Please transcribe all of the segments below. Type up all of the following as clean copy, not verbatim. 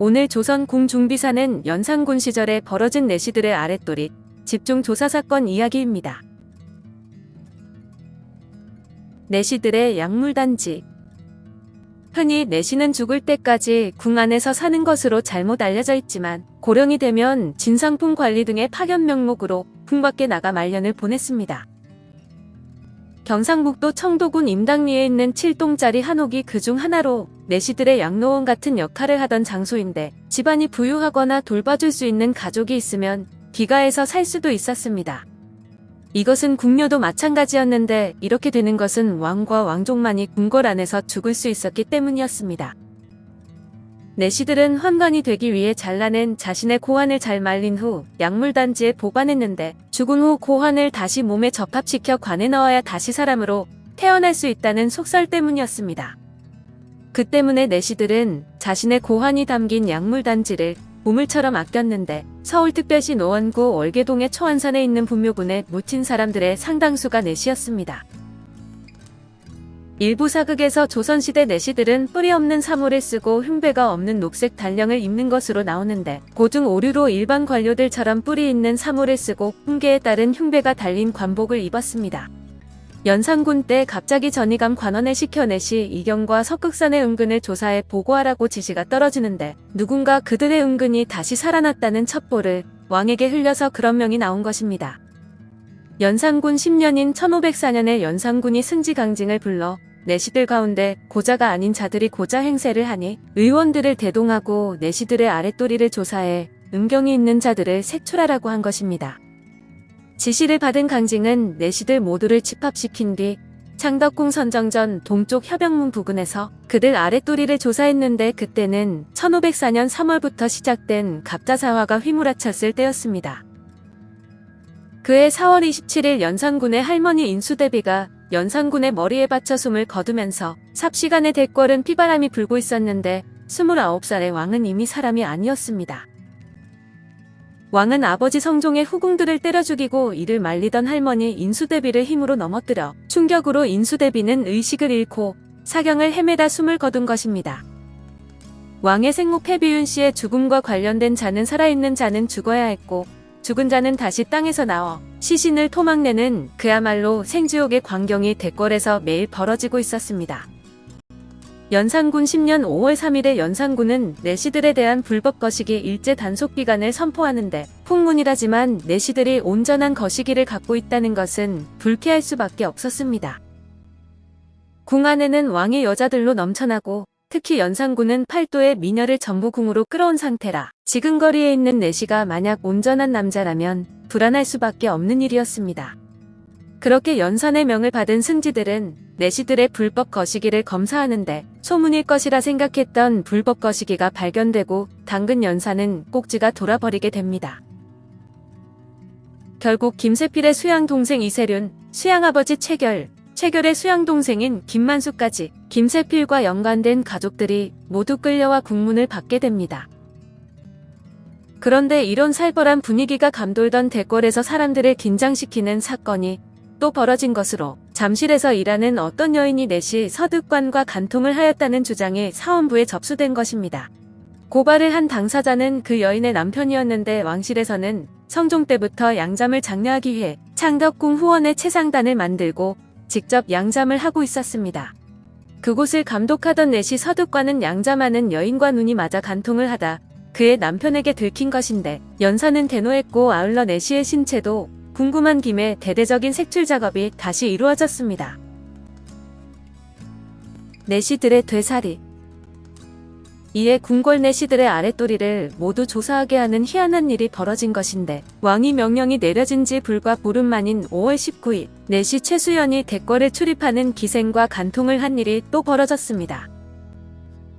오늘 조선 궁중비사는 연산군 시절에 벌어진 내시들의 아랫도리 집중 조사 사건 이야기입니다. 내시들의 약물단지. 흔히 내시는 죽을 때까지 궁 안에서 사는 것으로 잘못 알려져 있지만 고령이 되면 진상품 관리 등의 파견 명목으로 궁 밖에 나가 말년을 보냈습니다. 경상북도 청도군 임당리에 있는 7동짜리 한옥이 그중 하나로 내시들의 양로원 같은 역할을 하던 장소인데 집안이 부유하거나 돌봐줄 수 있는 가족이 있으면 귀가해서 살 수도 있었습니다. 이것은 궁녀도 마찬가지였는데 이렇게 되는 것은 왕과 왕족만이 궁궐 안에서 죽을 수 있었기 때문이었습니다. 내시들은 환관이 되기 위해 잘라낸 자신의 고환을 잘 말린 후 약물단지에 보관했는데 죽은 후 고환을 다시 몸에 접합시켜 관에 넣어야 다시 사람으로 태어날 수 있다는 속설 때문이었습니다. 그 때문에 내시들은 자신의 고환이 담긴 약물단지를 보물처럼 아꼈는데 서울특별시 노원구 월계동의 초안산에 있는 분묘군에 묻힌 사람들의 상당수가 내시였습니다. 일부 사극에서 조선시대 내시들은 뿌리 없는 사물을 쓰고 흉배가 없는 녹색 단령을 입는 것으로 나오는데 고등 오류로 일반 관료들처럼 뿌리 있는 사물을 쓰고 훈계에 따른 흉배가 달린 관복을 입었습니다. 연산군 때 갑자기 전의감 관원을 시켜 내시 이경과 석극산의 은근을 조사해 보고하라고 지시가 떨어지는데 누군가 그들의 은근이 다시 살아났다는 첩보를 왕에게 흘려서 그런 명이 나온 것입니다. 연산군 10년인 1504년에 연산군이 승지 강징을 불러 내시들 가운데 고자가 아닌 자들이 고자 행세를 하니 의원들을 대동하고 내시들의 아랫도리를 조사해 은경이 있는 자들을 색출하라고 한 것입니다. 지시를 받은 강징은 내시들 모두를 집합시킨 뒤 창덕궁 선정전 동쪽 협영문 부근에서 그들 아랫도리를 조사했는데 그때는 1504년 3월부터 시작된 갑자사화가 휘몰아쳤을 때였습니다. 그해 4월 27일 연산군의 할머니 인수대비가 연산군의 머리에 받쳐 숨을 거두면서 삽시간에 대궐은 피바람이 불고 있었는데 29살의 왕은 이미 사람이 아니었습니다. 왕은 아버지 성종의 후궁들을 때려 죽이고 이를 말리던 할머니 인수대비를 힘으로 넘어뜨려 충격으로 인수대비는 의식을 잃고 사경을 헤매다 숨을 거둔 것입니다. 왕의 생모 패비윤 씨의 죽음과 관련된 자는 살아있는 자는 죽어야 했고 죽은 자는 다시 땅에서 나와 시신을 토막내는 그야말로 생지옥의 광경이 대궐에서 매일 벌어지고 있었습니다. 연산군 10년 5월 3일에 연산군은 내시들에 대한 불법 거시기 일제 단속 기간을 선포하는데 풍문이라지만 내시들이 온전한 거시기를 갖고 있다는 것은 불쾌할 수밖에 없었습니다. 궁 안에는 왕의 여자들로 넘쳐나고 특히 연산군은 팔도의 미녀를 전부 궁으로 끌어온 상태라 지근거리에 있는 내시가 만약 온전한 남자라면 불안할 수밖에 없는 일이었습니다. 그렇게 연산의 명을 받은 승지들은 내시들의 불법 거시기를 검사하는데 소문일 것이라 생각했던 불법 거시기가 발견되고 당근 연산은 꼭지가 돌아버리게 됩니다. 결국 김세필의 수양 동생 이세륜, 수양 아버지 최결, 최결의 수양 동생인 김만수까지 김세필과 연관된 가족들이 모두 끌려와 국문을 받게 됩니다. 그런데 이런 살벌한 분위기가 감돌던 대궐에서 사람들을 긴장시키는 사건이 또 벌어진 것으로 잠실에서 일하는 어떤 여인이 내시 서득관과 간통을 하였다는 주장이 사원부에 접수된 것입니다. 고발을 한 당사자는 그 여인의 남편이었는데 왕실에서는 성종 때부터 양잠을 장려하기 위해 창덕궁 후원의 채상단을 만들고 직접 양잠을 하고 있었습니다. 그곳을 감독하던 내시 서득관은 양잠하는 여인과 눈이 맞아 간통을 하다 그의 남편에게 들킨 것인데 연사는 대노했고 아울러 내시의 신체도 궁금한 김에 대대적인 색출 작업이 다시 이루어졌습니다. 내시들의 되살이. 이에 궁궐 내시들의 아랫도리를 모두 조사하게 하는 희한한 일이 벌어진 것인데 왕이 명령이 내려진 지 불과 보름 만인 5월 19일 내시 최수연이 대궐에 출입하는 기생과 간통을 한 일이 또 벌어졌습니다.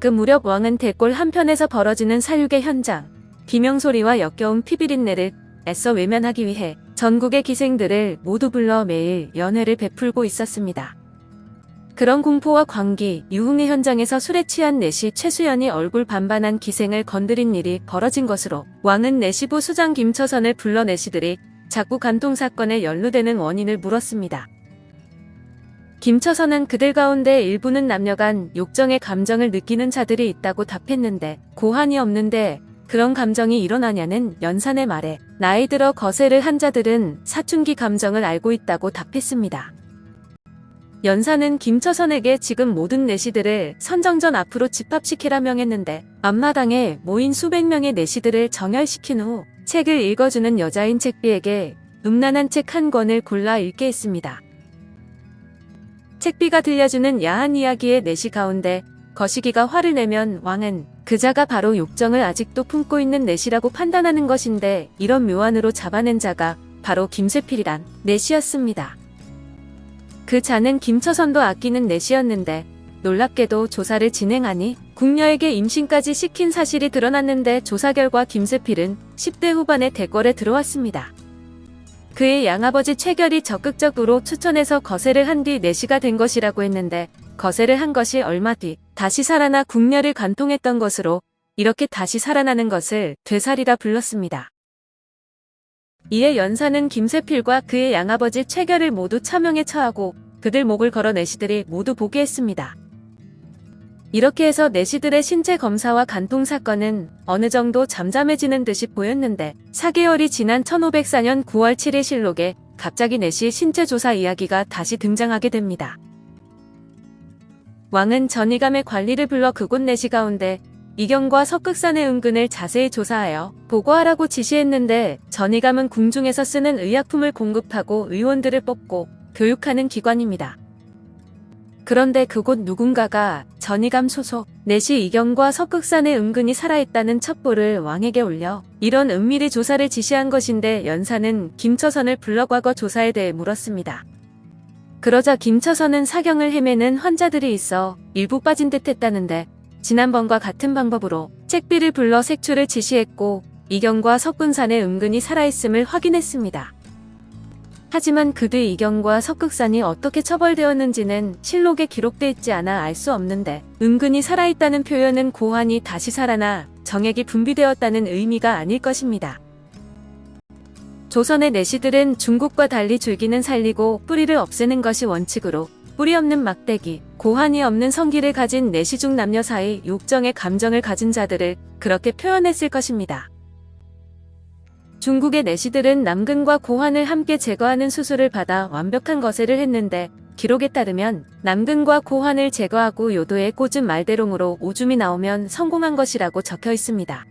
그 무렵 왕은 대궐 한편에서 벌어지는 사육의 현장, 비명소리와 역겨운 피비린내를 애써 외면하기 위해 전국의 기생들을 모두 불러 매일 연회를 베풀고 있었습니다. 그런 공포와 광기, 유흥의 현장에서 술에 취한 내시 최수연이 얼굴 반반한 기생을 건드린 일이 벌어진 것으로 왕은 내시부 수장 김처선을 불러 내시들이 자꾸 간통 사건에 연루되는 원인을 물었습니다. 김처선은 그들 가운데 일부는 남녀간 욕정의 감정을 느끼는 자들이 있다고 답했는데 고환이 없는데 그런 감정이 일어나냐는 연산의 말에 나이 들어 거세를 한 자들은 사춘기 감정을 알고 있다고 답했습니다. 연산은 김처선에게 지금 모든 내시들을 선정전 앞으로 집합시키라 명했는데 앞마당에 모인 수백 명의 내시들을 정열시킨 후 책을 읽어주는 여자인 책비에게 음란한 책 한 권을 골라 읽게 했습니다. 책비가 들려주는 야한 이야기의 내시 가운데 거시기가 화를 내면 왕은 그자가 바로 욕정을 아직도 품고 있는 내시라고 판단하는 것인데 이런 묘안으로 잡아낸 자가 바로 김세필이란 내시였습니다. 그 자는 김처선도 아끼는 내시였는데 놀랍게도 조사를 진행하니 궁녀에게 임신까지 시킨 사실이 드러났는데 조사 결과 김세필은 10대 후반의 대궐에 들어왔습니다. 그의 양아버지 최결이 적극적으로 추천해서 거세를 한 뒤 내시가 된 것이라고 했는데 거세를 한 것이 얼마 뒤 다시 살아나 궁녀를 관통했던 것으로 이렇게 다시 살아나는 것을 되살이라 불렀습니다. 이에 연산은 김세필과 그의 양아버지 최결을 모두 차명에 처하고 그들 목을 걸어 내시들이 모두 보게 했습니다. 이렇게 해서 내시들의 신체 검사와 간통 사건은 어느 정도 잠잠해지는 듯이 보였는데 4개월이 지난 1504년 9월 7일 실록에 갑자기 내시 신체 조사 이야기가 다시 등장하게 됩니다. 왕은 전이감의 관리를 불러 그곳 내시 가운데 이경과 석극산의 은근을 자세히 조사하여 보고하라고 지시했는데 전이감은 궁중에서 쓰는 의약품을 공급하고 의원들을 뽑고 교육하는 기관입니다. 그런데 그곳 누군가가 전이감 소속 내시 이경과 석극산의 은근이 살아있다는 첩보를 왕에게 올려 이런 은밀히 조사를 지시한 것인데 연산은 김처선을 불러 과거 조사에 대해 물었습니다. 그러자 김처선은 사경을 헤매는 환자들이 있어 일부 빠진 듯 했다는데 지난번과 같은 방법으로 책비를 불러 색출을 지시했고 이경과 석군산의 은근이 살아있음을 확인했습니다. 하지만 그 뒤 이경과 석극산이 어떻게 처벌되었는지는 실록에 기록돼 있지 않아 알 수 없는데 은근히 살아있다는 표현은 고환이 다시 살아나 정액이 분비되었다는 의미가 아닐 것입니다. 조선의 내시들은 중국과 달리 줄기는 살리고 뿌리를 없애는 것이 원칙으로 뿌리 없는 막대기, 고환이 없는 성기를 가진 내시 중 남녀 사이 욕정의 감정을 가진 자들을 그렇게 표현했을 것입니다. 중국의 내시들은 남근과 고환을 함께 제거하는 수술을 받아 완벽한 거세를 했는데 기록에 따르면 남근과 고환을 제거하고 요도에 꽂은 말대롱으로 오줌이 나오면 성공한 것이라고 적혀 있습니다.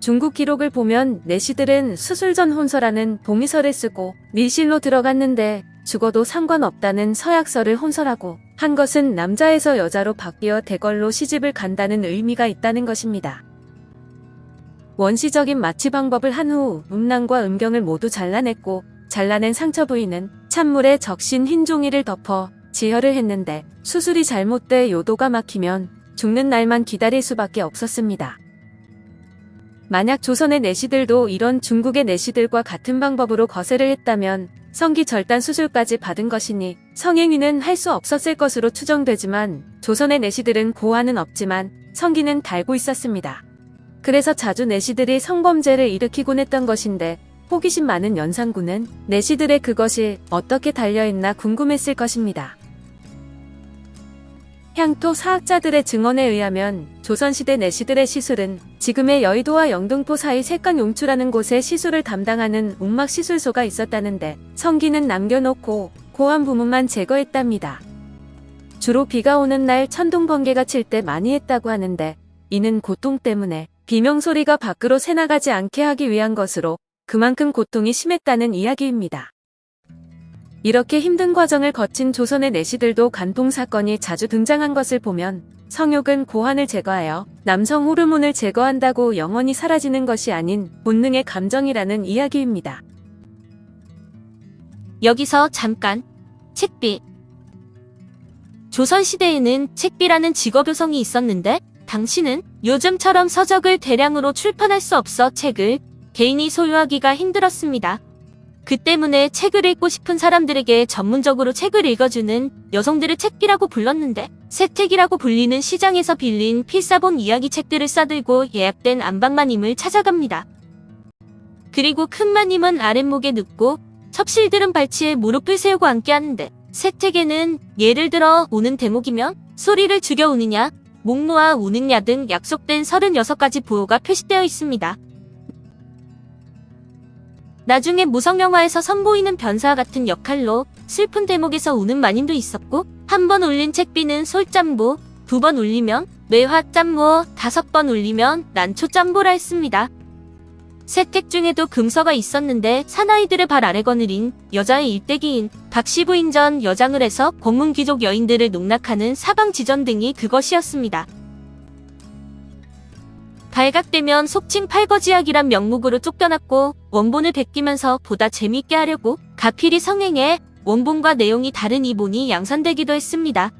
중국 기록을 보면 내시들은 수술 전 혼설하는 동의서를 쓰고 밀실로 들어갔는데 죽어도 상관없다는 서약서를 혼설하고 한 것은 남자에서 여자로 바뀌어 대궐로 시집을 간다는 의미가 있다는 것입니다. 원시적인 마취 방법을 한 후 음란과 음경을 모두 잘라냈고 잘라낸 상처 부위는 찬물에 적신 흰 종이를 덮어 지혈을 했는데 수술이 잘못돼 요도가 막히면 죽는 날만 기다릴 수밖에 없었습니다. 만약 조선의 내시들도 이런 중국의 내시들과 같은 방법으로 거세를 했다면 성기 절단 수술까지 받은 것이니 성행위는 할 수 없었을 것으로 추정되지만 조선의 내시들은 고환은 없지만 성기는 달고 있었습니다. 그래서 자주 내시들이 성범죄를 일으키곤 했던 것인데 호기심 많은 연산군은 내시들의 그것이 어떻게 달려있나 궁금했을 것입니다. 향토 사학자들의 증언에 의하면 조선시대 내시들의 시술은 지금의 여의도와 영등포 사이 색강용추라는 곳에 시술을 담당하는 움막시술소가 있었다는데 성기는 남겨놓고 고환 부문만 제거했답니다. 주로 비가 오는 날 천둥 번개가 칠 때 많이 했다고 하는데 이는 고통 때문에 비명소리가 밖으로 새나가지 않게 하기 위한 것으로 그만큼 고통이 심했다는 이야기입니다. 이렇게 힘든 과정을 거친 조선의 내시들도 간통 사건이 자주 등장한 것을 보면 성욕은 고환을 제거하여 남성 호르몬을 제거한다고 영원히 사라지는 것이 아닌 본능의 감정이라는 이야기입니다. 여기서 잠깐. 책비. 조선시대에는 책비라는 직업요성이 있었는데 당시는 요즘처럼 서적을 대량으로 출판할 수 없어 책을 개인이 소유하기가 힘들었습니다. 그 때문에 책을 읽고 싶은 사람들에게 전문적으로 책을 읽어주는 여성들을 책비라고 불렀는데 새책이라고 불리는 시장에서 빌린 필사본 이야기 책들을 싸들고 예약된 안방마님을 찾아갑니다. 그리고 큰 마님은 아랫목에 눕고 첩실들은 발치에 무릎을 세우고 앉게 하는데 세택에는 예를 들어 우는 대목이면 소리를 죽여 우느냐, 목 놓아 우느냐 등 약속된 36가지 부호가 표시되어 있습니다. 나중에 무성영화에서 선보이는 변사와 같은 역할로 슬픈 대목에서 우는 마님도 있었고, 한 번 울린 책비는 솔짬보, 2번 울리면 뇌화짬보, 5번 울리면 난초짬보라 했습니다. 세택 중에도 금서가 있었는데 사나이들의 발 아래 거느린 여자의 일대기인 박시부인 전 여장을 해서 고문 귀족 여인들을 농락하는 사방지전 등이 그것이었습니다. 발각되면 속칭 팔거지약이란 명목으로 쫓겨났고 원본을 베끼면서 보다 재밌게 하려고 가필히 성행해 원본과 내용이 다른 이본이 양산되기도 했습니다.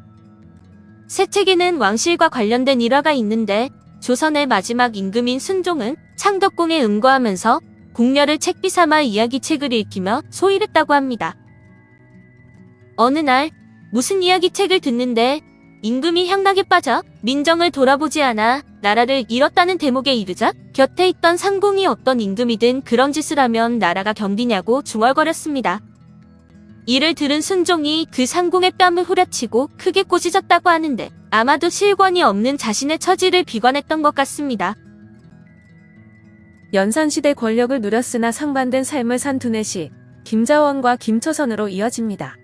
새 책에는 왕실과 관련된 일화가 있는데 조선의 마지막 임금인 순종은 창덕궁에 응거하면서 궁녀를 책비 삼아 이야기책을 읽히며 소일했다고 합니다. 어느 날 무슨 이야기책을 듣는데 임금이 향락에 빠져 민정을 돌아보지 않아 나라를 잃었다는 대목에 이르자 곁에 있던 상궁이 어떤 임금이든 그런 짓을 하면 나라가 견디냐고 중얼거렸습니다. 이를 들은 순종이 그 상궁의 뺨을 후려치고 크게 꼬지졌다고 하는데 아마도 실권이 없는 자신의 처지를 비관했던 것 같습니다. 연산시대 권력을 누렸으나 상반된 삶을 산 두뇌시 김자원과 김초선으로 이어집니다.